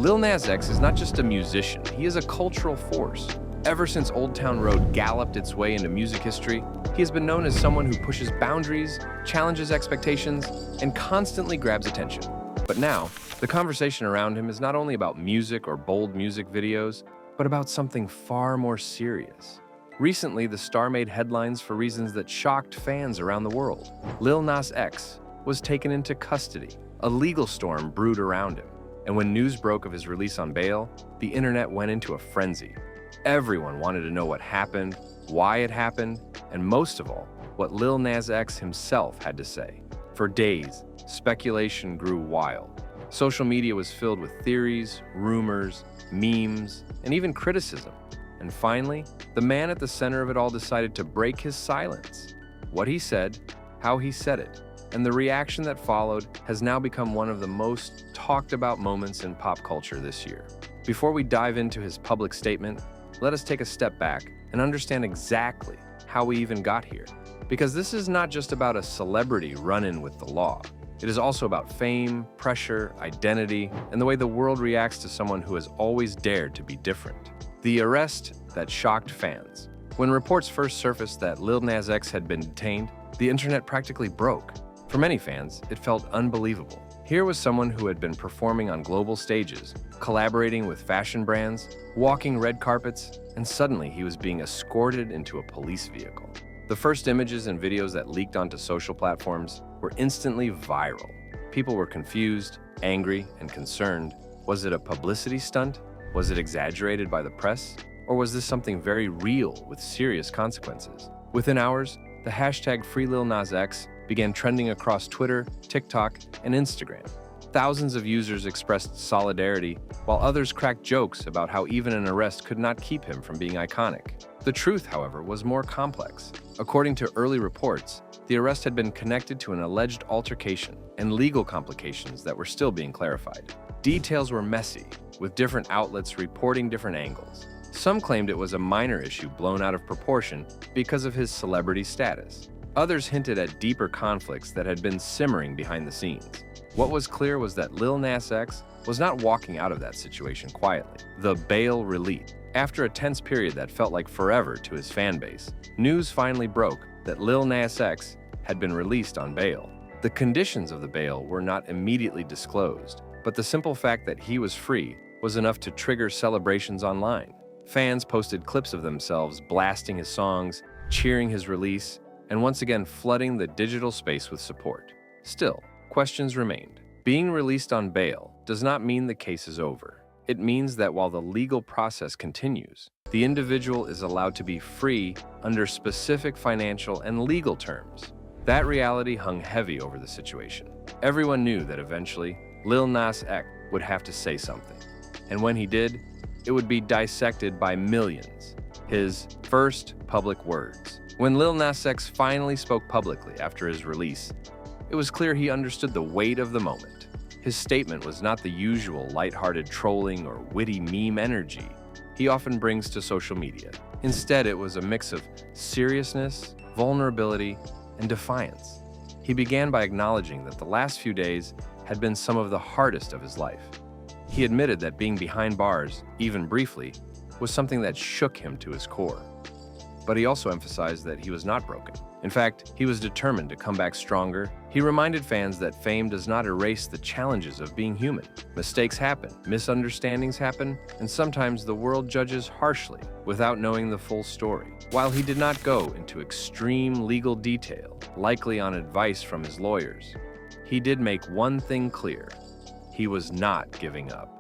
Lil Nas X is not just a musician, he is a cultural force. Ever since Old Town Road galloped its way into music history, he has been known as someone who pushes boundaries, challenges expectations, and constantly grabs attention. But now, the conversation around him is not only about music or bold music videos, but about something far more serious. Recently, the star made headlines for reasons that shocked fans around the world. Lil Nas X was taken into custody. A legal storm brewed around him. And when news broke of his release on bail, the internet went into a frenzy. Everyone wanted to know what happened, why it happened, and most of all, what Lil Nas X himself had to say. For days, speculation grew wild. Social media was filled with theories, rumors, memes, and even criticism. And finally, the man at the center of it all decided to break his silence. What he said, how he said it, and the reaction that followed has now become one of the most talked about moments in pop culture this year. Before we dive into his public statement, let us take a step back and understand exactly how we even got here. Because this is not just about a celebrity run-in with the law. It is also about fame, pressure, identity, and the way the world reacts to someone who has always dared to be different. The arrest that shocked fans. When reports first surfaced that Lil Nas X had been detained, the internet practically broke. For many fans, it felt unbelievable. Here was someone who had been performing on global stages, collaborating with fashion brands, walking red carpets, and suddenly he was being escorted into a police vehicle. The first images and videos that leaked onto social platforms were instantly viral. People were confused, angry, and concerned. Was it a publicity stunt? Was it exaggerated by the press? Or was this something very real with serious consequences? Within hours, the hashtag #FreeLilNasX began trending across Twitter, TikTok, and Instagram. Thousands of users expressed solidarity, while others cracked jokes about how even an arrest could not keep him from being iconic. The truth, however, was more complex. According to early reports, the arrest had been connected to an alleged altercation and legal complications that were still being clarified. Details were messy, with different outlets reporting different angles. Some claimed it was a minor issue blown out of proportion because of his celebrity status. Others hinted at deeper conflicts that had been simmering behind the scenes. What was clear was that Lil Nas X was not walking out of that situation quietly. The bail release. After a tense period that felt like forever to his fan base, news finally broke that Lil Nas X had been released on bail. The conditions of the bail were not immediately disclosed, but the simple fact that he was free was enough to trigger celebrations online. Fans posted clips of themselves blasting his songs, cheering his release, and once again flooding the digital space with support. Still, questions remained. Being released on bail does not mean the case is over. It means that while the legal process continues, the individual is allowed to be free under specific financial and legal terms. That reality hung heavy over the situation. Everyone knew that eventually, Lil Nas X would have to say something. And when he did, it would be dissected by millions. His first public words. When Lil Nas X finally spoke publicly after his release, it was clear he understood the weight of the moment. His statement was not the usual lighthearted trolling or witty meme energy he often brings to social media. Instead, it was a mix of seriousness, vulnerability, and defiance. He began by acknowledging that the last few days had been some of the hardest of his life. He admitted that being behind bars, even briefly, was something that shook him to his core. But he also emphasized that he was not broken. In fact, he was determined to come back stronger. He reminded fans that fame does not erase the challenges of being human. Mistakes happen, misunderstandings happen, and sometimes the world judges harshly without knowing the full story. While he did not go into extreme legal detail, likely on advice from his lawyers, he did make one thing clear: he was not giving up.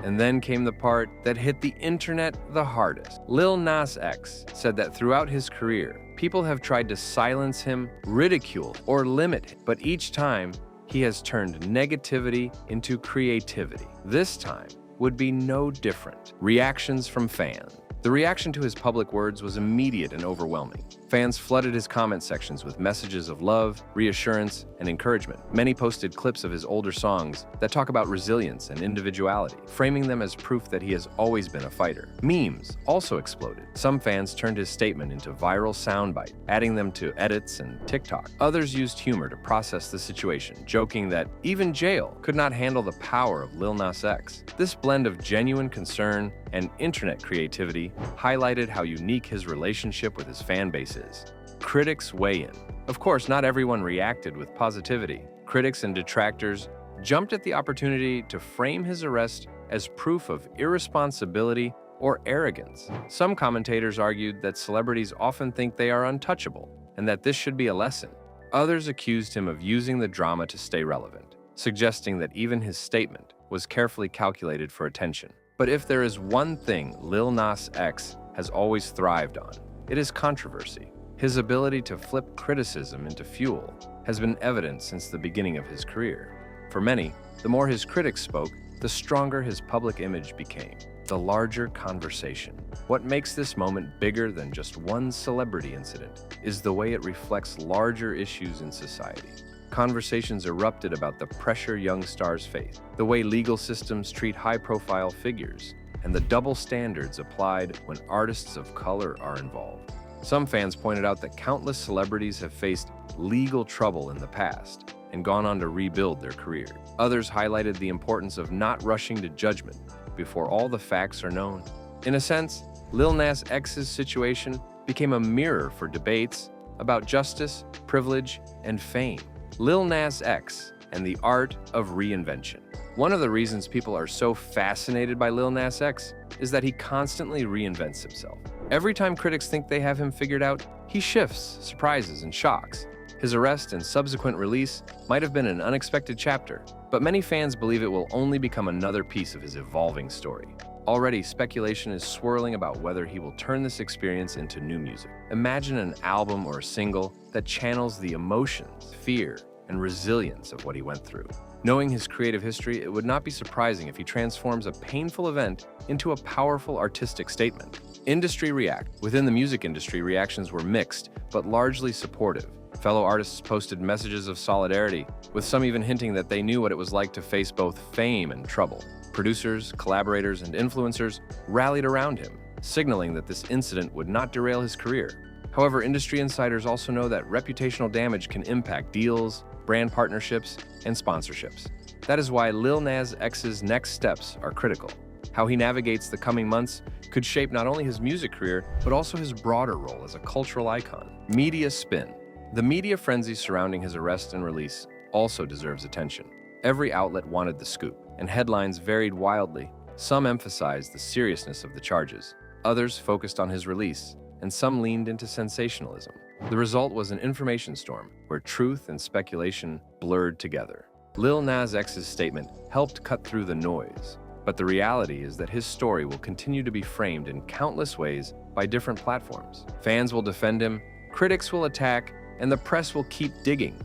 And then came the part that hit the internet the hardest. Lil Nas X said that throughout his career, people have tried to silence him, ridicule, or limit him, but each time, he has turned negativity into creativity. This time would be no different. Reactions from fans. The reaction to his public words was immediate and overwhelming. Fans flooded his comment sections with messages of love, reassurance, and encouragement. Many posted clips of his older songs that talk about resilience and individuality, framing them as proof that he has always been a fighter. Memes also exploded. Some fans turned his statement into viral soundbite, adding them to edits and TikTok. Others used humor to process the situation, joking that even jail could not handle the power of Lil Nas X. This blend of genuine concern and internet creativity highlighted how unique his relationship with his fan base is. Critics weigh in. Of course, not everyone reacted with positivity. Critics and detractors jumped at the opportunity to frame his arrest as proof of irresponsibility or arrogance. Some commentators argued that celebrities often think they are untouchable and that this should be a lesson. Others accused him of using the drama to stay relevant, suggesting that even his statement was carefully calculated for attention. But if there is one thing Lil Nas X has always thrived on, it is controversy. His ability to flip criticism into fuel has been evident since the beginning of his career. For many, the more his critics spoke, the stronger his public image became, the larger conversation. What makes this moment bigger than just one celebrity incident is the way it reflects larger issues in society. Conversations erupted about the pressure young stars face, the way legal systems treat high-profile figures, and the double standards applied when artists of color are involved. Some fans pointed out that countless celebrities have faced legal trouble in the past and gone on to rebuild their career. Others highlighted the importance of not rushing to judgment before all the facts are known. In a sense, Lil Nas X's situation became a mirror for debates about justice, privilege, and fame. Lil Nas X and the art of reinvention. One of the reasons people are so fascinated by Lil Nas X is that he constantly reinvents himself. Every time critics think they have him figured out, he shifts, surprises, and shocks. His arrest and subsequent release might have been an unexpected chapter, but many fans believe it will only become another piece of his evolving story. Already, speculation is swirling about whether he will turn this experience into new music. Imagine an album or a single that channels the emotions, fear, and resilience of what he went through. Knowing his creative history, it would not be surprising if he transforms a painful event into a powerful artistic statement. Industry react. Within the music industry, reactions were mixed, but largely supportive. Fellow artists posted messages of solidarity, with some even hinting that they knew what it was like to face both fame and trouble. Producers, collaborators, and influencers rallied around him, signaling that this incident would not derail his career. However, industry insiders also know that reputational damage can impact deals, brand partnerships, and sponsorships. That is why Lil Nas X's next steps are critical. How he navigates the coming months could shape not only his music career, but also his broader role as a cultural icon. Media spin. The media frenzy surrounding his arrest and release also deserves attention. Every outlet wanted the scoop, and headlines varied wildly. Some emphasized the seriousness of the charges, others focused on his release, and some leaned into sensationalism. The result was an information storm where truth and speculation blurred together. Lil Nas X's statement helped cut through the noise, but the reality is that his story will continue to be framed in countless ways by different platforms. Fans will defend him, critics will attack, and the press will keep digging.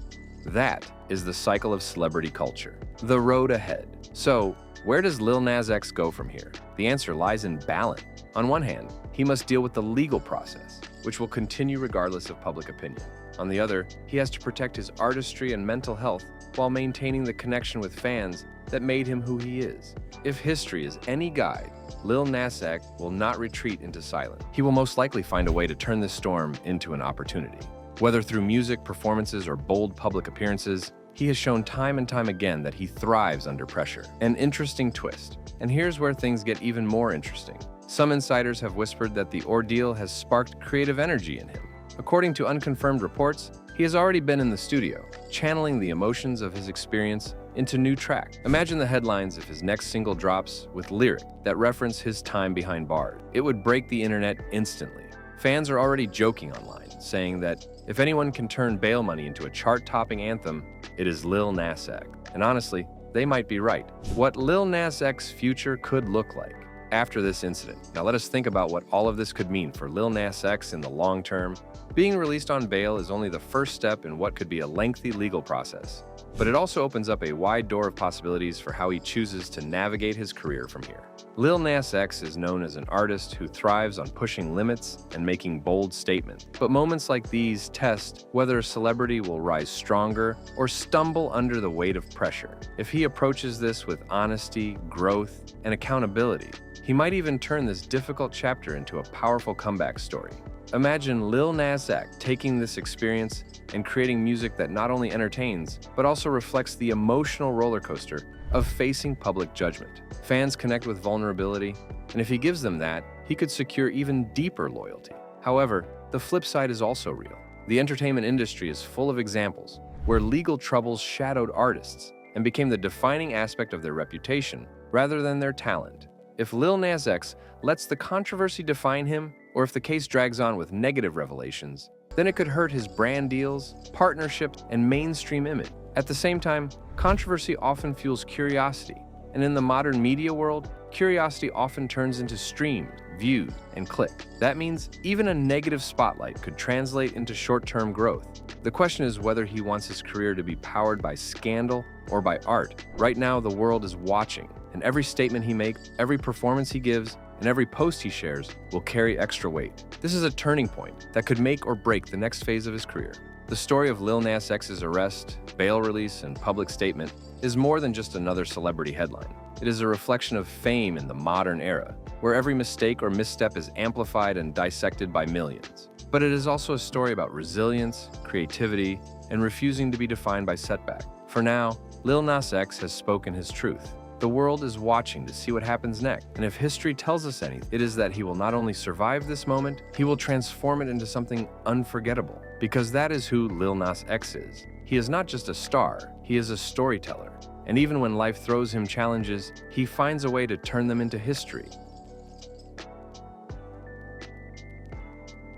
That is the cycle of celebrity culture. The road ahead. So, where does Lil Nas X go from here? The answer lies in balance. On one hand, he must deal with the legal process, which will continue regardless of public opinion. On the other, he has to protect his artistry and mental health while maintaining the connection with fans that made him who he is. If history is any guide, Lil Nas X will not retreat into silence. He will most likely find a way to turn this storm into an opportunity. Whether through music, performances, or bold public appearances, he has shown time and time again that he thrives under pressure. An interesting twist. And here's where things get even more interesting. Some insiders have whispered that the ordeal has sparked creative energy in him. According to unconfirmed reports, he has already been in the studio, channeling the emotions of his experience into new tracks. Imagine the headlines if his next single drops with lyrics that reference his time behind bars. It would break the internet instantly. Fans are already joking online, saying that if anyone can turn bail money into a chart-topping anthem, it is Lil Nas X. And honestly, they might be right. What Lil Nas X's future could look like after this incident. Now let us think about what all of this could mean for Lil Nas X in the long term. Being released on bail is only the first step in what could be a lengthy legal process, but it also opens up a wide door of possibilities for how he chooses to navigate his career from here. Lil Nas X is known as an artist who thrives on pushing limits and making bold statements. But moments like these test whether a celebrity will rise stronger or stumble under the weight of pressure. If he approaches this with honesty, growth, and accountability, he might even turn this difficult chapter into a powerful comeback story. Imagine Lil Nas X taking this experience and creating music that not only entertains, but also reflects the emotional roller coaster of facing public judgment. Fans connect with vulnerability, and if he gives them that, he could secure even deeper loyalty. However, the flip side is also real. The entertainment industry is full of examples where legal troubles shadowed artists and became the defining aspect of their reputation rather than their talent. If Lil Nas X lets the controversy define him, or if the case drags on with negative revelations, then it could hurt his brand deals, partnerships, and mainstream image. At the same time, controversy often fuels curiosity, and in the modern media world, curiosity often turns into streamed, viewed, and clicked. That means even a negative spotlight could translate into short-term growth. The question is whether he wants his career to be powered by scandal or by art. Right now, the world is watching, and every statement he makes, every performance he gives, and every post he shares will carry extra weight. This is a turning point that could make or break the next phase of his career. The story of Lil Nas X's arrest, bail release, and public statement is more than just another celebrity headline. It is a reflection of fame in the modern era, where every mistake or misstep is amplified and dissected by millions. But it is also a story about resilience, creativity, and refusing to be defined by setback. For now, Lil Nas X has spoken his truth. The world is watching to see what happens next, and if history tells us anything, it is that he will not only survive this moment, he will transform it into something unforgettable, because that is who Lil Nas X is. He is not just a star, he is a storyteller, and even when life throws him challenges, he finds a way to turn them into history.